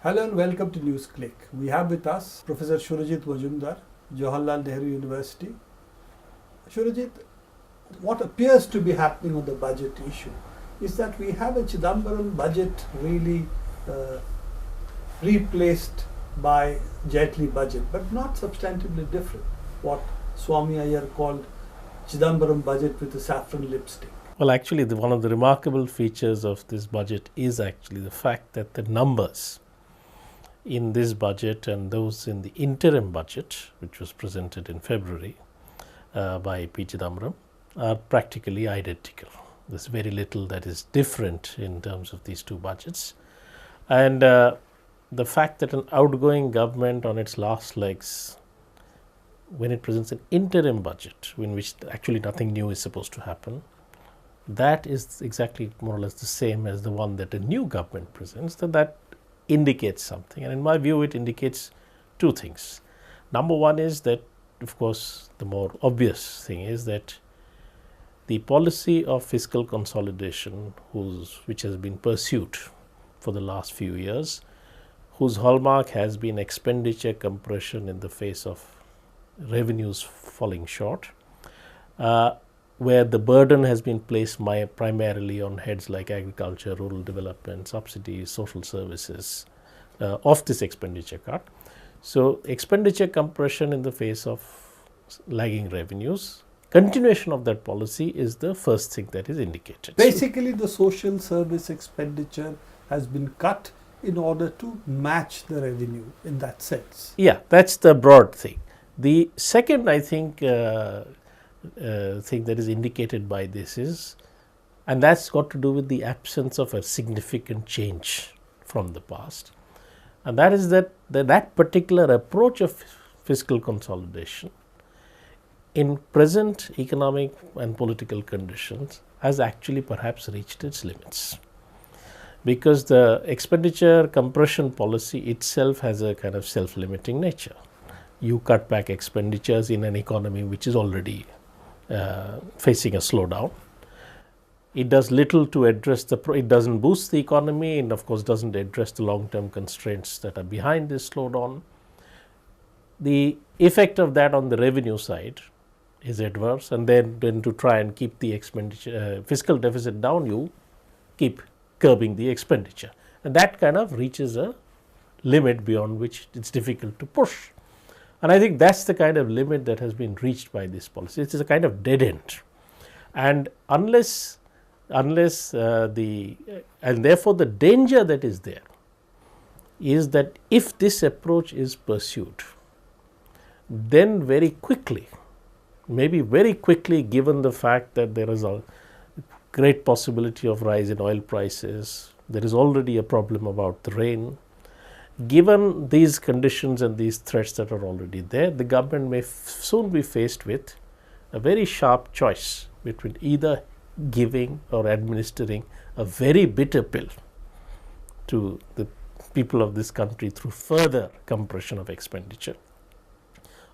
Hello and welcome to Newsclick. We have with us Professor Surajit Mazumdar, Jawaharlal Nehru University. Surajit, what appears to be happening on the budget issue is that we have a Chidambaram budget really replaced by Jaitley budget, but not substantively different. What Swami Iyer called Chidambaram budget with a saffron lipstick. Well, actually, one of the remarkable features of this budget is actually the fact that the numbers in this budget and those in the interim budget, which was presented in February by P. Chidambaram, are practically identical. There's very little that is different in terms of these two budgets. And the fact that an outgoing government on its last legs, when it presents an interim budget in which actually nothing new is supposed to happen, that is exactly more or less the same as the one that a new government presents, that indicates something. And in my view, it indicates two things. Number one is that, of course, the more obvious thing is that the policy of fiscal consolidation, which has been pursued for the last few years, whose hallmark has been expenditure compression in the face of revenues falling short, where the burden has been placed primarily on heads like agriculture, rural development, subsidies, social services, of this expenditure cut. So, expenditure compression in the face of lagging revenues, continuation of that policy is the first thing that is indicated. Basically, the social service expenditure has been cut in order to match the revenue in that sense. Yeah, that's the broad thing. The second, I think, thing that is indicated by this is, and that's got to do with the absence of a significant change from the past, and that is that particular approach of fiscal consolidation in present economic and political conditions has actually perhaps reached its limits, because the expenditure compression policy itself has a kind of self-limiting nature. You cut back expenditures in an economy which is already facing a slowdown. It does little to address it doesn't boost the economy, and of course doesn't address the long-term constraints that are behind this slowdown. The effect of that on the revenue side is adverse, and then to try and keep the expenditure fiscal deficit down, you keep curbing the expenditure, and that kind of reaches a limit beyond which it's difficult to push. And I think that's the kind of limit that has been reached by this policy. It is a kind of dead end, and unless and therefore the danger that is there is that if this approach is pursued, then very quickly, given the fact that there is a great possibility of rise in oil prices, there is already a problem about the rain. Given these conditions and these threats that are already there, the government may soon be faced with a very sharp choice between either giving or administering a very bitter pill to the people of this country through further compression of expenditure,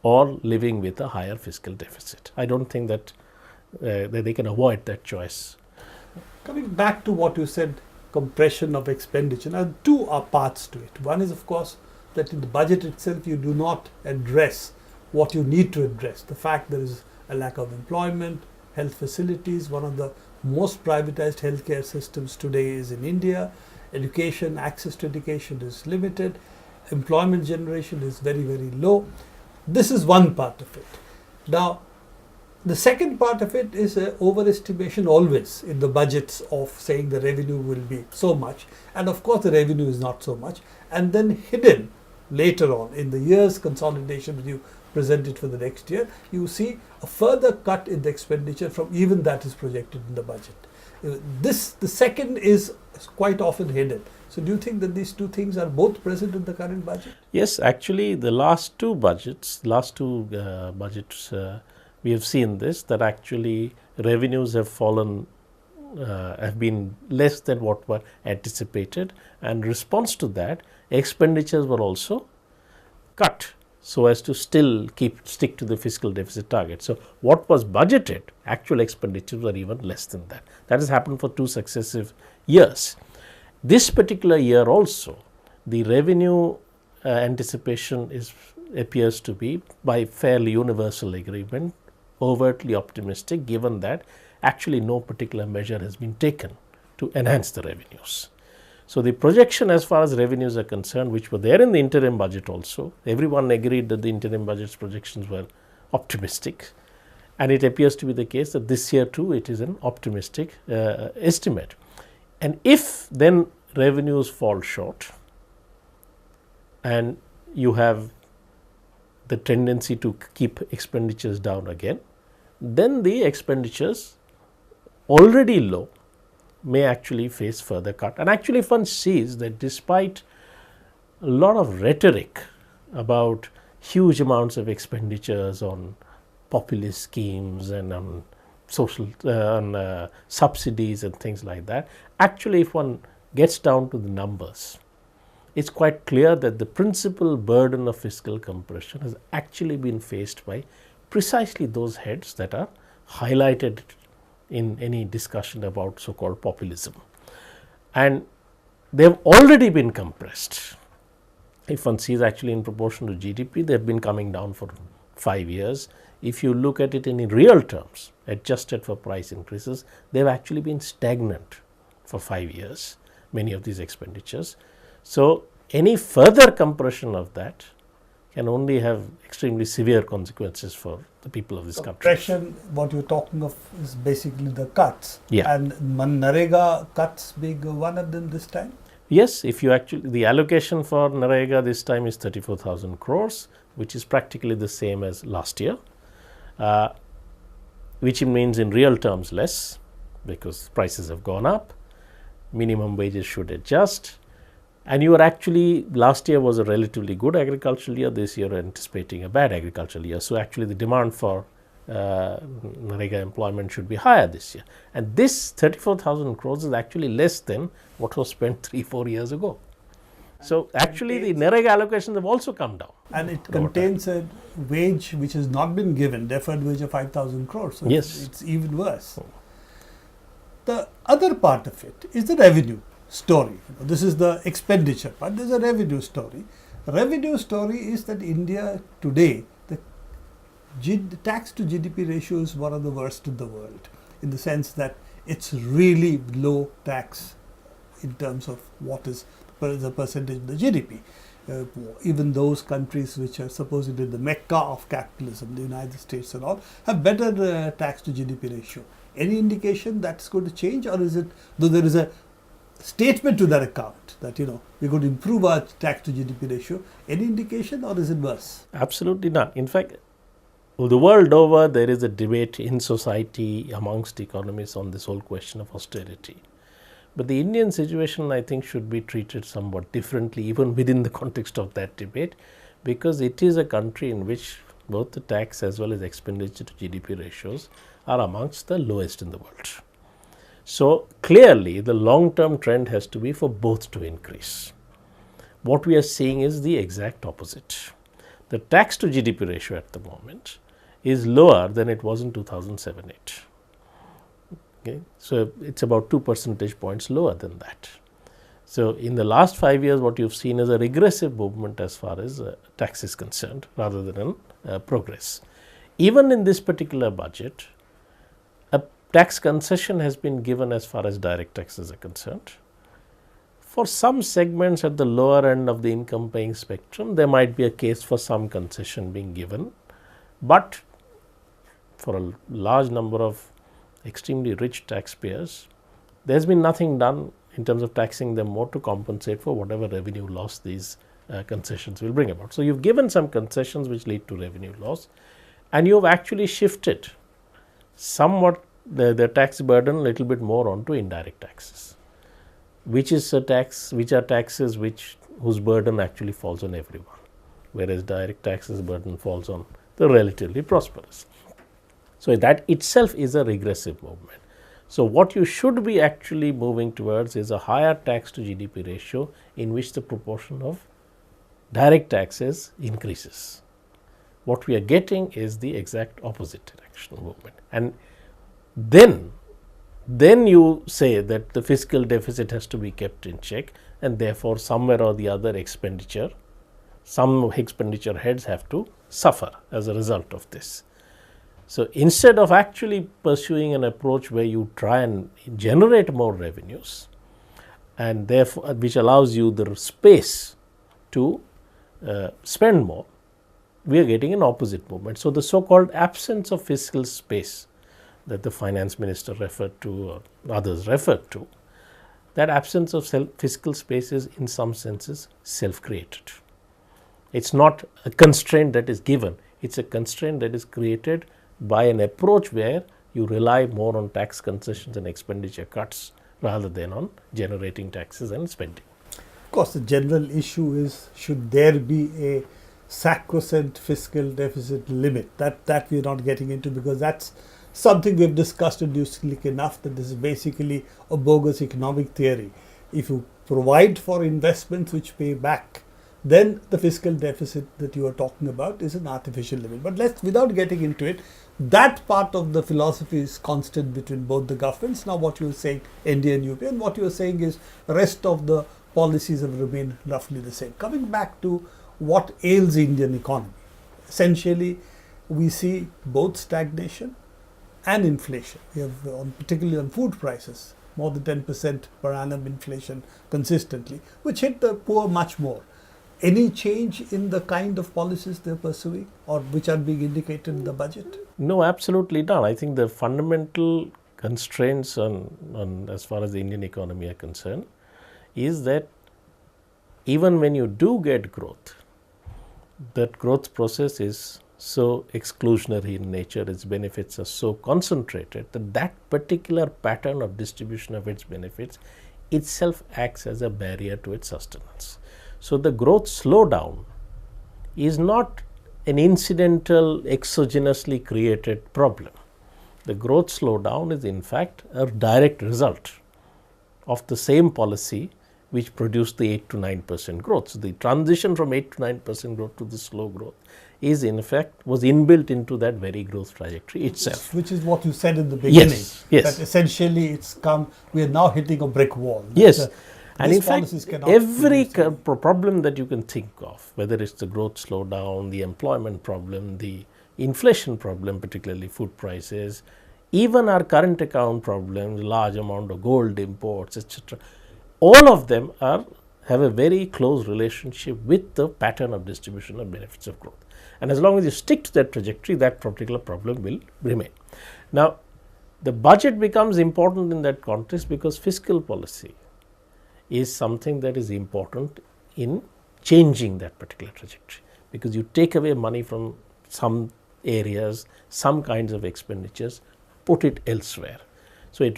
or living with a higher fiscal deficit. I don't think that they can avoid that choice. Coming back to what you said, compression of expenditure. Now, two are parts to it. One is, of course, that in the budget itself you do not address what you need to address. The fact there is a lack of employment, health facilities. One of the most privatized healthcare systems today is in India. Education, access to education is limited. Employment generation is very, very low. This is one part of it. Now, the second part of it is an overestimation always in the budgets of saying the revenue will be so much, and of course the revenue is not so much, and then hidden later on in the year's consolidation when you present it for the next year, you see a further cut in the expenditure from even that is projected in the budget. The second is quite often hidden. So do you think that these two things are both present in the current budget? Yes, actually the last two budgets, we have seen this, that actually revenues have fallen, have been less than what were anticipated, and in response to that, expenditures were also cut so as to still stick to the fiscal deficit target. So what was budgeted, actual expenditures were even less than that. That has happened for two successive years. This particular year also, the revenue anticipation appears to be, by fairly universal agreement, overtly optimistic, given that actually no particular measure has been taken to enhance the revenues. So, the projection as far as revenues are concerned, which were there in the interim budget also, everyone agreed that the interim budget's projections were optimistic, and it appears to be the case that this year too it is an optimistic estimate. And if then revenues fall short and you have the tendency to keep expenditures down again, then the expenditures already low may actually face further cut. And actually if one sees that despite a lot of rhetoric about huge amounts of expenditures on populist schemes and on social subsidies and things like that, actually if one gets down to the numbers, it's quite clear that the principal burden of fiscal compression has actually been faced by precisely those heads that are highlighted in any discussion about so-called populism. And they have already been compressed. If one sees actually in proportion to GDP, they have been coming down for 5 years. If you look at it in real terms, adjusted for price increases, they have actually been stagnant for 5 years, many of these expenditures. So, any further compression of that can only have extremely severe consequences for the people of this country. Compression, what you're talking of is basically the cuts. Yeah. And Narega cuts being one of them this time? Yes, if you actually, the allocation for Narega this time is 34,000 crores, which is practically the same as last year, which means in real terms less, because prices have gone up, minimum wages should adjust, and you are actually, last year was a relatively good agricultural year, this year anticipating a bad agricultural year. So, actually the demand for Narega employment should be higher this year, and this 34,000 crores is actually less than what was spent 3-4 years ago. So, actually the Narega allocations have also come down. And it contains a wage which has not been given, deferred wage of 5,000 crores. So yes. It's even worse. The other part of it is the revenue story. This is the expenditure part. There's a revenue story. The revenue story is that India today, the tax to GDP ratio is one of the worst in the world, in the sense that it's really low tax in terms of what is the percentage of the GDP. Even those countries which are supposedly the mecca of capitalism, the United States and all, have better tax to GDP ratio. Any indication that's going to change, or is it, though there is a statement to that account that we're going to improve our tax to GDP ratio, any indication, or is it worse? Absolutely not. In fact, the world over there is a debate in society amongst economists on this whole question of austerity. But the Indian situation, I think, should be treated somewhat differently even within the context of that debate, because it is a country in which both the tax as well as expenditure to GDP ratios are amongst the lowest in the world. So, clearly the long term trend has to be for both to increase. What we are seeing is the exact opposite. The tax to GDP ratio at the moment is lower than it was in 2007-8. Okay. So, it is about 2 percentage points lower than that. So, in the last 5 years, what you have seen is a regressive movement as far as tax is concerned, rather than progress. Even in this particular budget, a tax concession has been given as far as direct taxes are concerned. For some segments at the lower end of the income paying spectrum, there might be a case for some concession being given, but for a large number of extremely rich taxpayers, there has been nothing done in terms of taxing them more to compensate for whatever revenue loss these concessions will bring about. So, you have given some concessions which lead to revenue loss, and you have actually shifted somewhat the tax burden a little bit more onto indirect taxes, which is a tax, which are taxes whose burden actually falls on everyone, whereas direct taxes burden falls on the relatively prosperous. So, that itself is a regressive movement. So, what you should be actually moving towards is a higher tax to GDP ratio in which the proportion of direct taxes increases. What we are getting is the exact opposite direction movement. And then then you say that the fiscal deficit has to be kept in check, and therefore somewhere or the other some expenditure heads have to suffer as a result of this. So, instead of actually pursuing an approach where you try and generate more revenues, and therefore which allows you the space to spend more, we are getting an opposite movement. So, the so-called absence of fiscal space that the finance minister referred to or others referred to, that absence of fiscal space is in some senses self-created. It is not a constraint that is given, it is a constraint that is created by an approach where you rely more on tax concessions and expenditure cuts rather than on generating taxes and spending. Of course, the general issue is, should there be a sacrosanct fiscal deficit limit? That we are not getting into, because that's something we have discussed in Newsclick enough, that this is basically a bogus economic theory. If you provide for investments which pay back, then the fiscal deficit that you are talking about is an artificial limit. But without getting into it, that part of the philosophy is constant between both the governments. Now what you are saying, India and UP, and what you are saying is the rest of the policies have remained roughly the same. Coming back to what ails the Indian economy, essentially we see both stagnation and inflation. We have, particularly on food prices, more than 10% per annum inflation consistently, which hit the poor much more. Any change in the kind of policies they're pursuing or which are being indicated in the budget? No, absolutely not. I think the fundamental constraints on as far as the Indian economy are concerned is that even when you do get growth, that growth process is so exclusionary in nature, its benefits are so concentrated that that particular pattern of distribution of its benefits itself acts as a barrier to its sustenance. So, the growth slowdown is not an incidental exogenously created problem. The growth slowdown is in fact a direct result of the same policy which produced the 8 to 9% growth. So, the transition from 8 to 9% growth to the slow growth is in fact was inbuilt into that very growth trajectory itself. Which is what you said in the beginning. Yes, yes. That essentially we are now hitting a brick wall. Yes. And in fact, every problem that you can think of, whether it's the growth slowdown, the employment problem, the inflation problem, particularly food prices, even our current account problems, large amount of gold imports, etc., all of them have a very close relationship with the pattern of distribution of benefits of growth. And as long as you stick to that trajectory, that particular problem will remain. Now, the budget becomes important in that context because fiscal policy is something that is important in changing that particular trajectory, because you take away money from some areas, some kinds of expenditures, put it elsewhere. So, it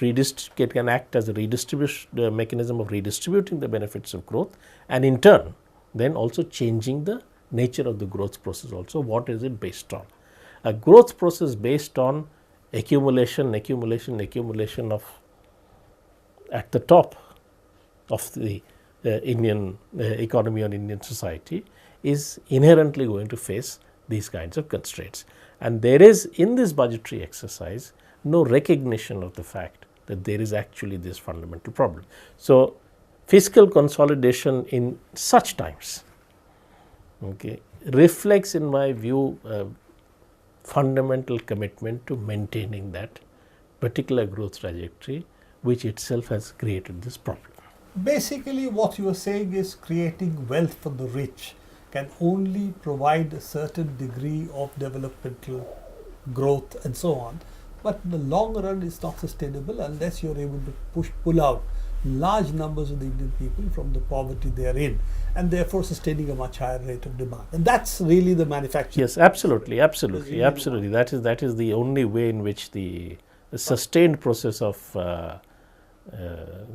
can act as a mechanism of redistributing the benefits of growth, and in turn then also changing the nature of the growth process also. What is it based on? A growth process based on accumulation of at the top of the Indian economy or Indian society is inherently going to face these kinds of constraints. And there is in this budgetary exercise no recognition of the fact that there is actually this fundamental problem. So, fiscal consolidation in such times reflects, in my view, a fundamental commitment to maintaining that particular growth trajectory, which itself has created this problem. Basically, what you are saying is creating wealth for the rich can only provide a certain degree of developmental growth and so on, but in the long run it's not sustainable unless you're able to pull out large numbers of the Indian people from the poverty they are in, and therefore sustaining a much higher rate of demand. And that's really the manufacturing. Yes, absolutely. That is the only way in which the sustained process of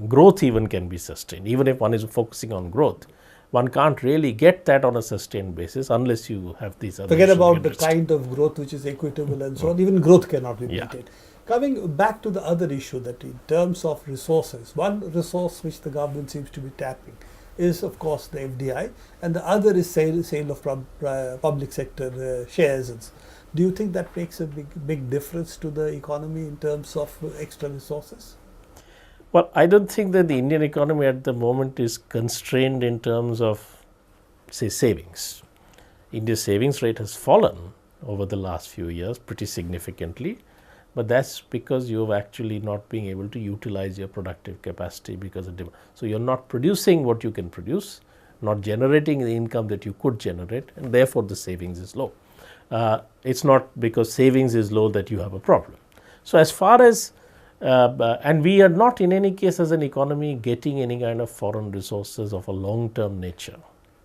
growth even can be sustained. Even if one is focusing on growth, one can't really get that on a sustained basis unless you have these other. Forget about the kind of growth which is equitable and so on. Even growth cannot be maintained. Coming back to the other issue, that in terms of resources, one resource which the government seems to be tapping is, of course, the FDI, and the other is sale of public sector shares. Do you think that makes a big difference to the economy in terms of extra resources? Well, I don't think that the Indian economy at the moment is constrained in terms of, say, savings. India's savings rate has fallen over the last few years pretty significantly, but that's because you have actually not been able to utilize your productive capacity because of demand. So, you are not producing what you can produce, not generating the income that you could generate, and therefore the savings is low. It's not because savings is low that you have a problem. So, as far as and we are not in any case as an economy getting any kind of foreign resources of a long-term nature,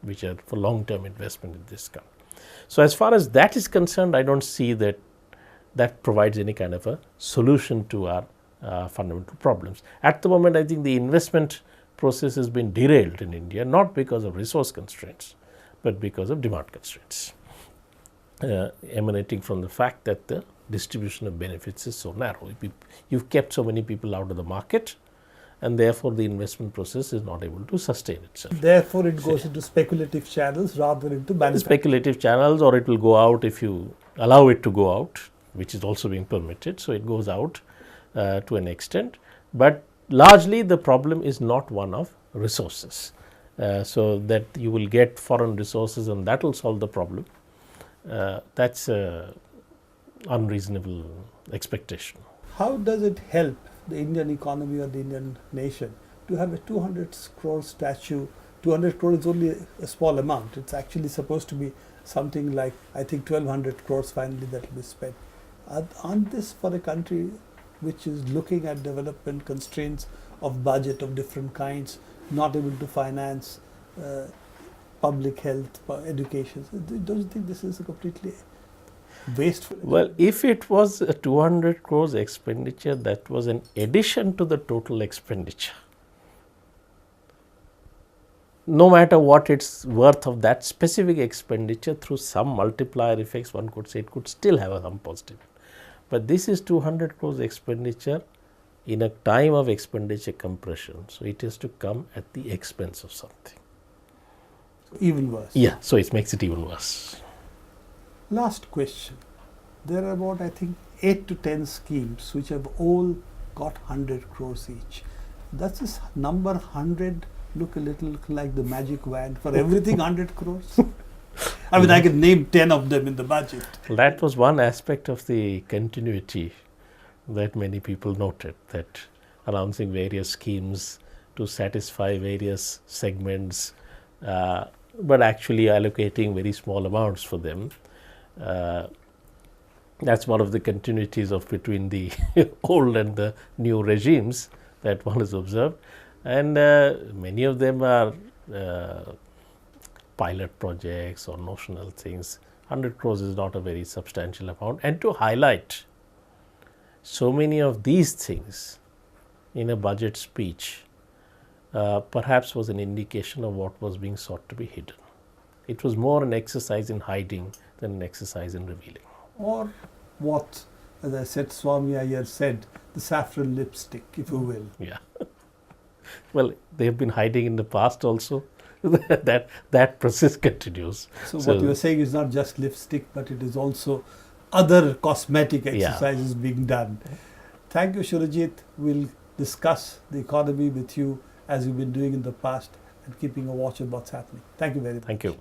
which are for long-term investment in this country. So, as far as that is concerned, I don't see that that provides any kind of a solution to our fundamental problems. At the moment, I think the investment process has been derailed in India, not because of resource constraints, but because of demand constraints, emanating from the fact that the distribution of benefits is so narrow. You've kept so many people out of the market, and therefore the investment process is not able to sustain itself. Therefore, it goes into speculative channels rather than into manufacturing. Speculative channels, or it will go out if you allow it to go out, which is also being permitted. So, it goes out to an extent, but largely the problem is not one of resources. So, that you will get foreign resources and that will solve the problem. That's unreasonable expectation. How does it help the Indian economy or the Indian nation to have a 200 crore statue? 200 crore is only a small amount. It's actually supposed to be something like, I think, 1200 crores finally that will be spent. Aren't this for a country which is looking at development constraints of budget of different kinds, not able to finance public health, education? Don't you think this is a completely wasteful? Well, if it was a 200 crores expenditure, that was an addition to the total expenditure. No matter what its worth of that specific expenditure, through some multiplier effects, one could say it could still have some positive. But this is 200 crores expenditure in a time of expenditure compression. So, it has to come at the expense of something. Even worse. Yeah, so it makes it even worse. Last question. There are about, I think, 8 to 10 schemes which have all got 100 crores each. Does this number 100 look a little like the magic wand for everything 100 crores? I mean, I can name 10 of them in the budget. That was one aspect of the continuity that many people noted, that announcing various schemes to satisfy various segments, but actually allocating very small amounts for them. That's one of the continuities of between the old and the new regimes that one has observed, and many of them are pilot projects or notional things. 100 crores is not a very substantial amount, and to highlight so many of these things in a budget speech perhaps was an indication of what was being sought to be hidden. It was more an exercise in hiding than an exercise in revealing. Or what, as I said, Swami Iyer said, the saffron lipstick, if you will. Yeah. Well, they have been hiding in the past also. that process continues. So what you are saying is not just lipstick, but it is also other cosmetic exercises being done. Thank you, Surajit. We'll discuss the economy with you as we've been doing in the past and keeping a watch on what's happening. Thank you very much. Thank you.